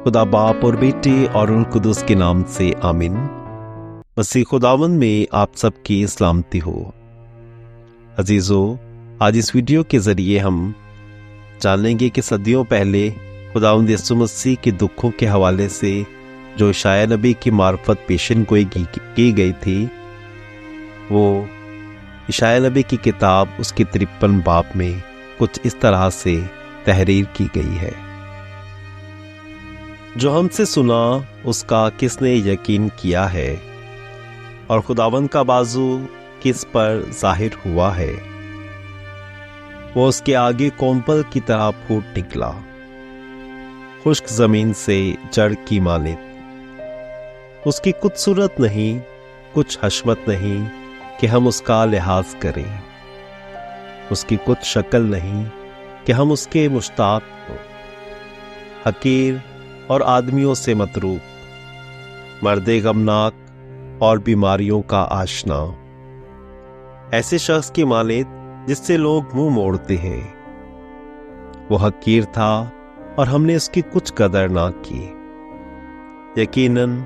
खुदा बाप और बेटे और रूह कुदुस के नाम से आमीन। मसीह खुदावंद में आप सबकी सलामती हो। अजीजों, आज इस वीडियो के जरिए हम जानेंगे कि सदियों पहले खुदावंद यीशु मसीह के दुखों के हवाले से जो यशायाह नबी की मार्फत पेशन गोई की गई थी, वो यशायाह नबी की किताब उसके 53 बाब में कुछ इस तरह से तहरीर की गई है। जो हमसे सुना उसका किसने यकीन किया है, और खुदावंद का बाजू किस पर जाहिर हुआ है। वो उसके आगे कोम्पल की तरह फूट निकला, खुश्क जमीन से जड़ की मानित। उसकी कुछ सूरत नहीं, कुछ हशमत नहीं कि हम उसका लिहाज करें। उसकी कुछ शक्ल नहीं कि हम उसके मुश्ताक हों। हकीर और आदमियों से मतरूक, मर्दे गमनाक और बीमारियों का आशना, ऐसे शख्स की मानित जिससे लोग मुंह मोड़ते हैं। वो हकीर था और हमने उसकी कुछ कदर ना की। यकीनन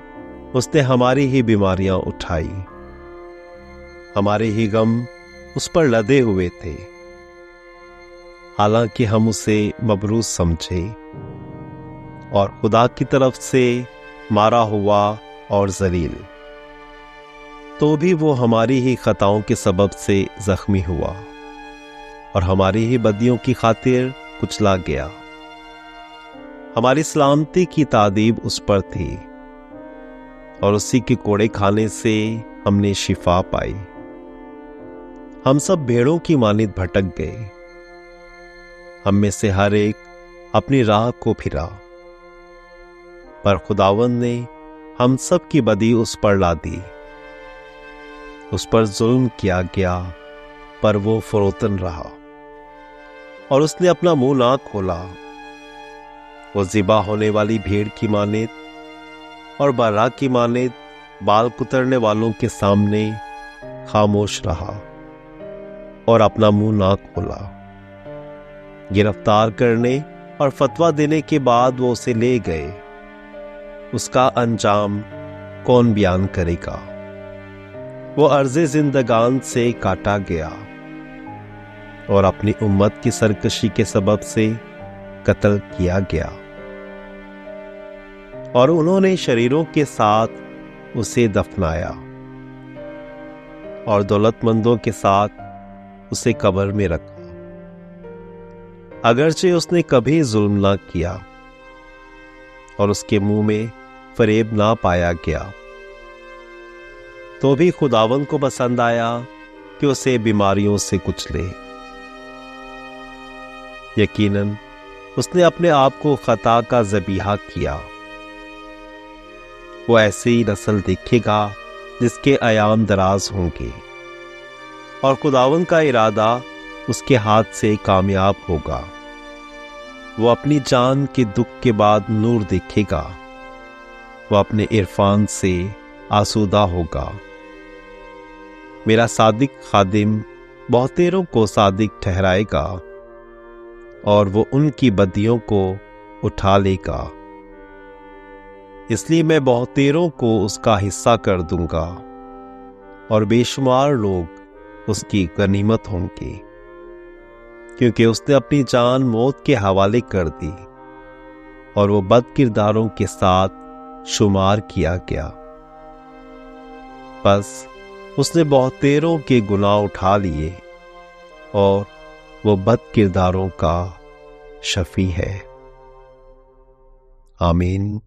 उसने हमारी ही बीमारियां उठाई, हमारे ही गम उस पर लदे हुए थे। हालांकि हम उसे मबरूज समझे और खुदा की तरफ से मारा हुआ और जलील, तो भी वो हमारी ही खताओं के सबब से जख्मी हुआ और हमारी ही बदियों की खातिर कुचला गया। हमारी सलामती की तादीब उस पर थी और उसी के कोड़े खाने से हमने शिफा पाई। हम सब भेड़ों की मानित भटक गए, हम में से हर एक अपनी राह को फिरा, पर खुदावंद ने हम सब की बदी उस पर ला दी। उस पर जुल्म किया गया, पर वो फरोतन रहा और उसने अपना मुंह ना खोला। वो ज़िबा होने वाली भेड़ की मानित और बर्रा की मानित बाल कुतरने वालों के सामने खामोश रहा और अपना मुंह ना खोला। गिरफ्तार करने और फतवा देने के बाद वो उसे ले गए। उसका अंजाम कौन बयान करेगा। वो अर्ज़े जिंदगान से काटा गया और अपनी उम्मत की सरकशी के सबब से कत्ल किया गया, और उन्होंने शरीरों के साथ उसे दफनाया और दौलतमंदों के साथ उसे कब्र में रखा। अगरचे उसने कभी जुल्म ना किया और उसके मुंह में फरेब ना पाया गया, तो भी खुदावंद को पसंद आया कि उसे बीमारियों से कुचले। यकीनन उसने अपने आप को खता का ज़बीहा किया। वो ऐसी नस्ल देखेगा जिसके अयाम दराज होंगे, और खुदावंद का इरादा उसके हाथ से कामयाब होगा। वो अपनी जान के दुख के बाद नूर देखेगा। वो अपने इरफान से आसूदा होगा। मेरा सादिक खादिम बहुतेरों को सादिक ठहराएगा और वो उनकी बदियों को उठा लेगा। इसलिए मैं बहुतेरों को उसका हिस्सा कर दूंगा और बेशुमार लोग उसकी गनीमत होंगे, क्योंकि उसने अपनी जान मौत के हवाले कर दी और वो बदकिरदारों के साथ शुमार किया गया। बस उसने बहुतेरों के गुनाह उठा लिए और वो बदकिरदारों का शफी है। आमीन।